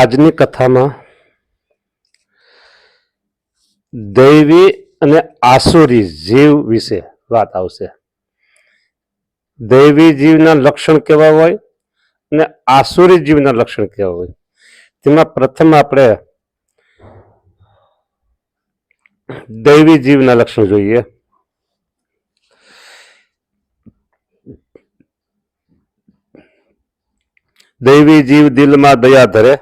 આજની કથામાં દૈવી અને આસુરી જીવ વિશે વાત આવશે. દૈવી જીવના લક્ષણ કેવા હોય અને આસુરી જીવના લક્ષણ કેવા હોય, તેમાં પ્રથમ આપણે દૈવી જીવના લક્ષણ જોઈએ. દૈવી જીવ દિલમાં દયા ધરે,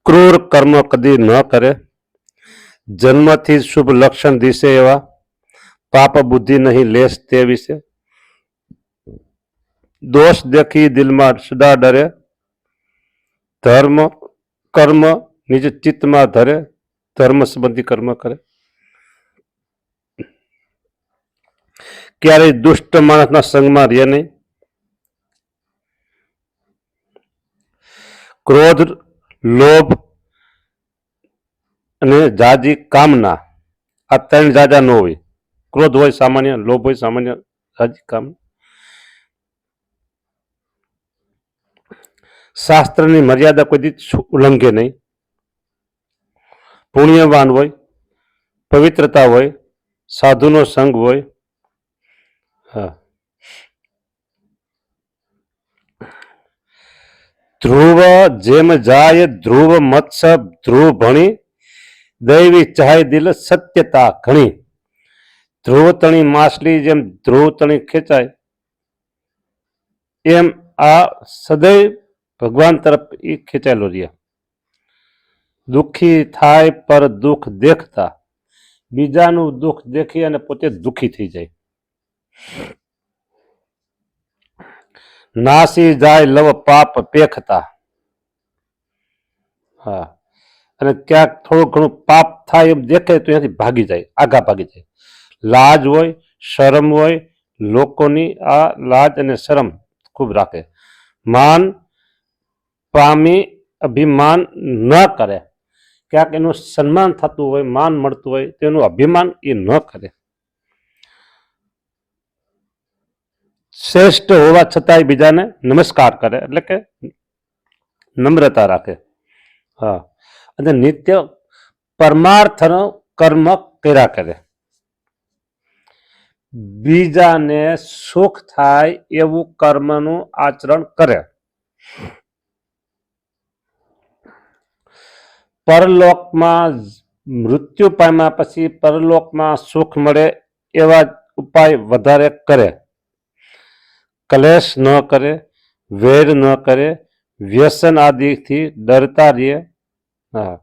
ક્રૂર કર્મ કદી ન કરે, જન્મથી શુભ લક્ષણ દિશે એવા, પાપ બુદ્ધિ નહીં લેશ તે વિશે, દોષ દેખી દિલમાં સદા ડરે, ધર્મ કર્મ નિજ ચિત્તમાં ધરે, ધર્મ સંબંધી કર્મ કરે, ક્યારેય દુષ્ટ માણસના સંગમાં રહે નહીં, ક્રોધ લોભ અને જાજી કામના, આ ત્રણ જાજા ન હોય. ક્રોધ હોય સામાન્ય, લોભ હોય સામાન્ય, જાજી કામના. શાસ્ત્રની મર્યાદા કોઈ દી ઉલ્લંઘે નહીં, પુણ્યવાન હોય, પવિત્રતા હોય, સાધુનો સંગ હોય. હા, ધ્રુવ જેમ જાય ધ્રુવ મત્સ્ય ધ્રુવ ભણી, દૈવી ચાહે દિલ સત્યતા ઘણી. ધ્રુવ તણી માછલી જેમ ધ્રુવ તણી ખેંચાય એમ આ સદૈવ ભગવાન તરફ એ ખેંચાયેલો રહ્યા. દુઃખી થાય પર દુઃખ દેખતા, બીજાનું દુઃખ દેખી અને પોતે દુઃખી થઈ જાય. નાસી જાય લવ પાપ પેખતા. હા, અને ક્યાંક થોડું ઘણું પાપ થાય એમ દેખે તો એનાથી ભાગી જાય, આગા ભાગી જાય. લાજ હોય, શરમ હોય, લોકોની આ લાજ અને શરમ ખૂબ રાખે. માન પામી અભિમાન ન કરે, ક્યાંક એનું સન્માન થતું હોય, માન મળતું હોય તેનું અભિમાન એ ન કરે. શ્રેષ્ઠ હોવા છતાંય બીજાને નમસ્કાર કરે, એટલે કે નમ્રતા રાખે. હા, અને નિત્ય પરમાર્થનો કર્મ કર્યા કરે. બીજાને સુખ થાય એવું કર્મનું આચરણ કરે. પરલોકમાં મૃત્યુ પામ્યા પછી પરલોકમાં સુખ મળે એવા ઉપાય વધારે કરે. કલેશ ન કરે, વેર ન કરે, વ્યસન આદિથી ડરતા રહે. હા,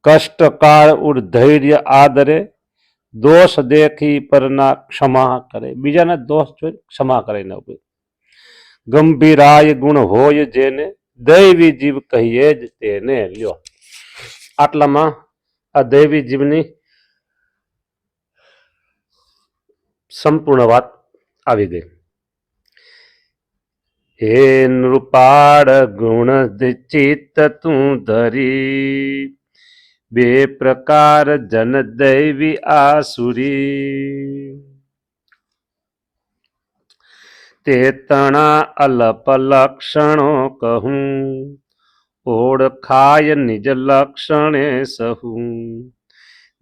કષ્ટ કાળ ઉડ ધૈર્ય આદરે, દોષ દેખી પરના ક્ષમા કરે. બીજાના દોષ જોઈ ક્ષમા કરે. ગંભીરાય ગુણ હોય જેને, દૈવી જીવ કહીએ જ તેને. લ્યો, આટલામાં આ દૈવી જીવની સંપૂર્ણ વાત આવી ગઈ. હે નૃપાળ ગુણ ચિત્ત તું ધરી, બે પ્રકાર જન દૈવી આસુરી. તે તણા અલપ લક્ષણો કહું, ઓળખાય નિજ લક્ષણે સહુ.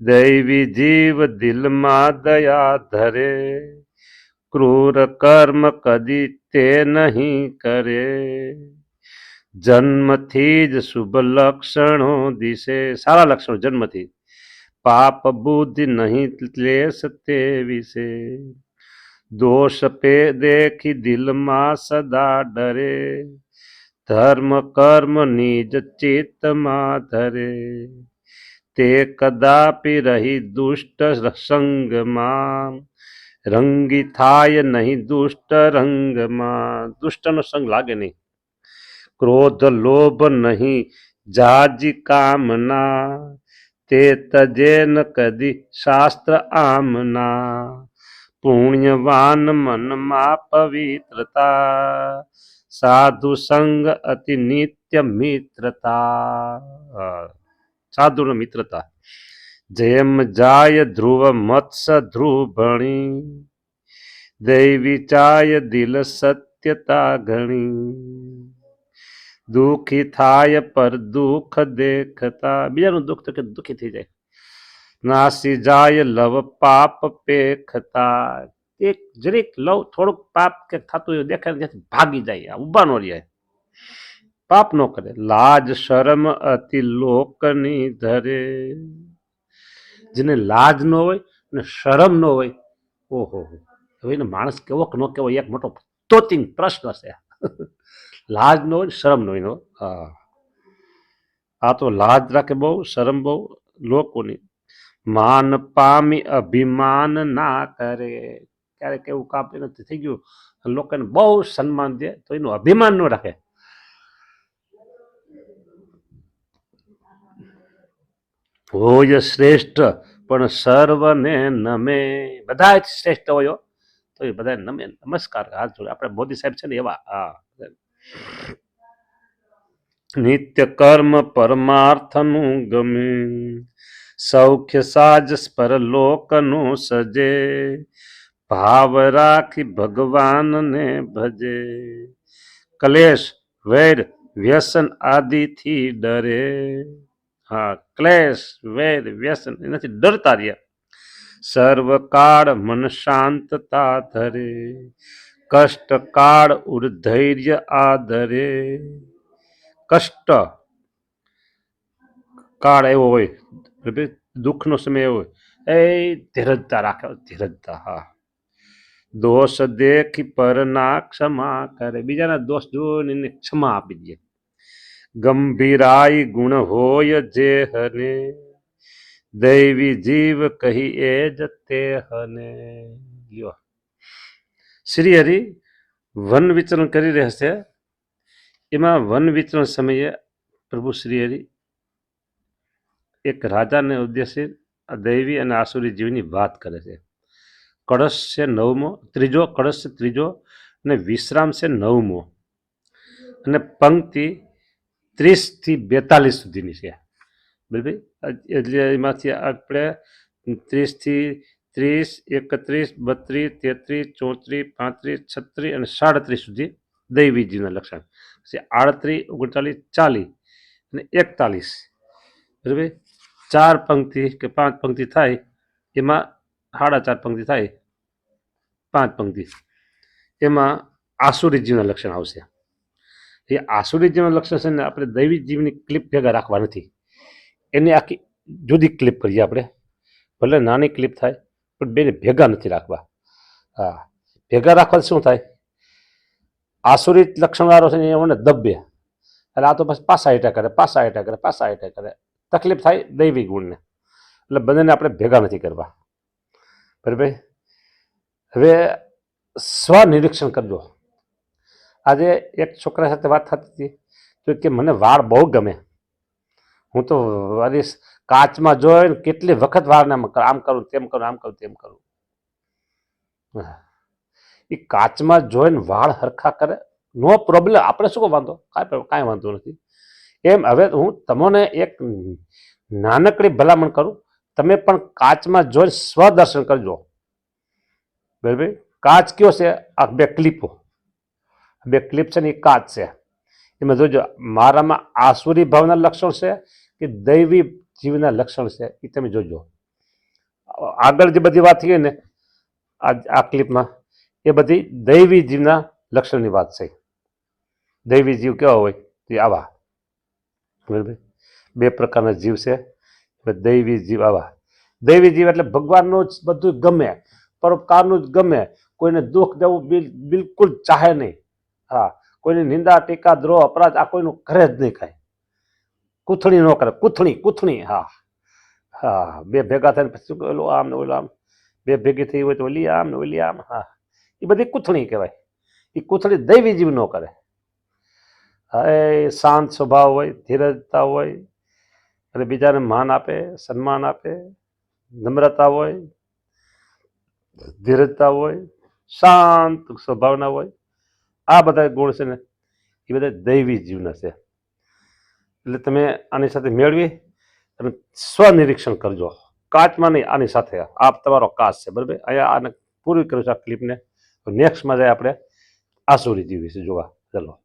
દૈવી જીવ દિલમાં દયા ધરે, ક્રૂર કર્મ કદી તે નહીં કરે. જન્મથી જ શુભ લક્ષણો દિશે, સારા લક્ષણો જન્મથી. પાપ બુદ્ધિ નહીં લેશ તે વિશે, દોષ પે દેખી દિલમાં સદા ડરે, ધર્મ કર્મ નિજ ચિત્તમાં ધરે. તે કદાપી રહી દુષ્ટ સંગમાં, રંગી થાય નહીં દુષ્ટ રંગમાં. દુષ્ટનો સંગ લાગે નહીં. ક્રોધ લોભ નહીં જાજી કામના, તે તજે ન કદી શાસ્ત્ર આમના. પુણ્યવાન મનમાં પવિત્રતા, સાધુ સંગ અતિ નિત્ય મિત્રતા. સાધુનો મિત્રતા. જેમ જાય ધ્રુવ મત્સ્ય ધ્રુવ ભણી, દૈવી ચાય દિલ સત્ય સત્યતા ઘણી, દુઃખી થાય પર દુઃખ દેખતા, બીજાનું દુઃખ તો કે દુઃખી થઈ જાય. નાસી જાય લવ પાપ પેખતા, એક જરીક લવ થોડુંક પાપ કે થતું એવું દેખાય ત્યાંથી ભાગી જાય, ઉભા નો રહે, પાપ નો કરે. લાજ શરમ અતિ લોકની ધરે, જેને લાજ ન હોય ને શરમ ન હોય, ઓહો હવે એને માણસ કેવો કે ન કેવો એક મોટો તોતિંગ પ્રશ્ન છે. લાજ ન હોય શરમ ન હોય. હા, આ તો લાજ રાખે બહુ, શરમ બહુ લોકોની. માન પામી અભિમાન ના કરે, ક્યારેક એવું કામ નથી થઈ ગયું, લોકોને બહુ સન્માન દે તો એનું અભિમાન ન રાખે. હોય શ્રેષ્ઠ પણ સર્વને નમે, બધા જ શ્રેષ્ઠ હોય તો એ બધા નમે, નમસ્કાર હાથ જોડે. આપણે મોદી સાહેબ છે ને એવા. હા, નિત્ય કર્મ પરમાર્થનું ગમે, સૌખ્ય સાજ પરલોકનું સજે, ભાવ રાખી ભગવાનને ભજે, ક્લેશ વૈર વ્યસન આદિથી ડરે. હા, ક્લેશ વૈર વ્યસન એનાથી ડરતા રહ્યા. સર્વકાળ મન શાંતતા ધરે, કષ્ટ કાળ ઉર્ધૈર્ય આધરે. કષ્ટ કાળ એવો હોય, દુઃખનો સમય એવો હોય, એ ધીરજતા રાખે, ધીરજતા. હા, દોષ દેખી પરના ક્ષમા કરે, બીજાના દોષ જોઈને એને ક્ષમા આપી દે. ગંભીરાઈ ગુણ હોય જે હને, દૈવી જીવ કહી એ જ તે હને. શ્રી હરિ વન વિચરણ કરી રહ્યા છે. એમાં વન વિચરણ સમયે પ્રભુ શ્રી હરિ એક રાજાને ઉદ્દેશે દૈવી અને આસુરી જીવની વાત કરે છે. કળશ છે 9મો, ત્રીજો કળશ છે ત્રીજો, અને વિશ્રામ છે 9મો, અને પંક્તિ 30 થી 42 સુધીની છે. બરાબર, એટલે એમાંથી આપણે 30 થી 30, 31, 32, 33, 34, 35, 36 અને 37 સુધી દૈવીજીના લક્ષણ. પછી 38, 39, 40 અને 41. બરાબર, 4 પંક્તિ કે 5 પંક્તિ થાય એમાં 4.5 પંક્તિ થાય, 5 પંક્તિ એમાં આસુરી જીવના લક્ષણ આવશે. એ આસુરી જીવના લક્ષણ છે ને આપણે દૈવી જીવની ક્લિપ ભેગા રાખવા નથી, એની આખી જુદી ક્લિપ કરીએ આપણે. ભલે નાની ક્લિપ થાય પણ બેને ભેગા નથી રાખવા. હા, ભેગા રાખવાથી શું થાય, આસુરી લક્ષણવાળો છે ને એમને દબે, એટલે આ તો બસ પાસા હેઠા કરે, પાસા હેઠા કરે, પાસા હેઠા કરે, તકલીફ થાય દૈવી ગુણને. એટલે બંનેને આપણે ભેગા નથી કરવા. બરાબર, હવે સ્વનિરીક્ષણ કરજો. આજે એક છોકરા સાથે વાત થતી હતી તો કે મને વાળ બહુ ગમે, હું તો કાચમાં જોઈને કેટલી વખત વાળને આમ કરું તેમ કરું, આમ કરું તેમ કરું. એ કાચમાં જોઈને વાળ હરખા કરે, નો પ્રોબ્લેમ, આપણે શું વાંધો, કાંઈ વાંધો નથી. એમ હવે હું તમને એક નાનકડી ભલામણ કરું, તમે પણ કાચમાં જોઈને સ્વદર્શન કરજો. બરાબર, કાચ કયો છે, આ બે ક્લિપો, બે ક્લિપ છે ને એ કાચ છે. એમાં જોજો મારામાં આસુરી ભાવના લક્ષણ છે કે દૈવી જીવના લક્ષણ છે, એ તમે જોજો. આગળ જે બધી વાત થઈ ને આ ક્લિપમાં, એ બધી દૈવી જીવના લક્ષણની વાત છે. દૈવી જીવ કેવા હોય એ આવા. બરાબર, 2 પ્રકારના જીવ છે. દૈવી જીવ આવા, દૈવી જીવ એટલે ભગવાનનું જ બધું ગમે, પરોપકારનું જ ગમે, કોઈને દુઃખ દેવું બિલકુલ ચાહે નહીં. હા, કોઈની નિંદા ટીકા દ્રોહ અપરાધ આ કોઈનું કરે જ નહીં, કાંઈ કૂથણી ન કરે, કૂથણી કૂથણી. હા હા, 2 ભેગા થઈને પછી ઓલું આમ ને ઓલું આમ, 2 ભેગી થઈ હોય તો ઓલી આમ ને ઓલી આમ. હા, એ બધી કૂથણી કહેવાય. એ કૂથણી દૈવી જીવ ન કરે. હા, એ શાંત સ્વભાવ હોય, ધીરજતા હોય, અને બીજાને માન આપે, સન્માન આપે, નમ્રતા હોય, ધીરજતા હોય, શાંત સ્વભાવના હોય. આ બધા ગુણ છે ને એ બધા દૈવી જીવના છે. એટલે તમે આની સાથે મેળવી અને સ્વનિરીક્ષણ કરજો, કાચમાં નહીં, આની સાથે. આ તમારો કાચ છે. બરાબર, અહીંયા આને પૂરી કરું છું આ ક્લિપને. નેક્સ્ટમાં જાય આપણે આસુરી જીવી છે જોવા. ચલો.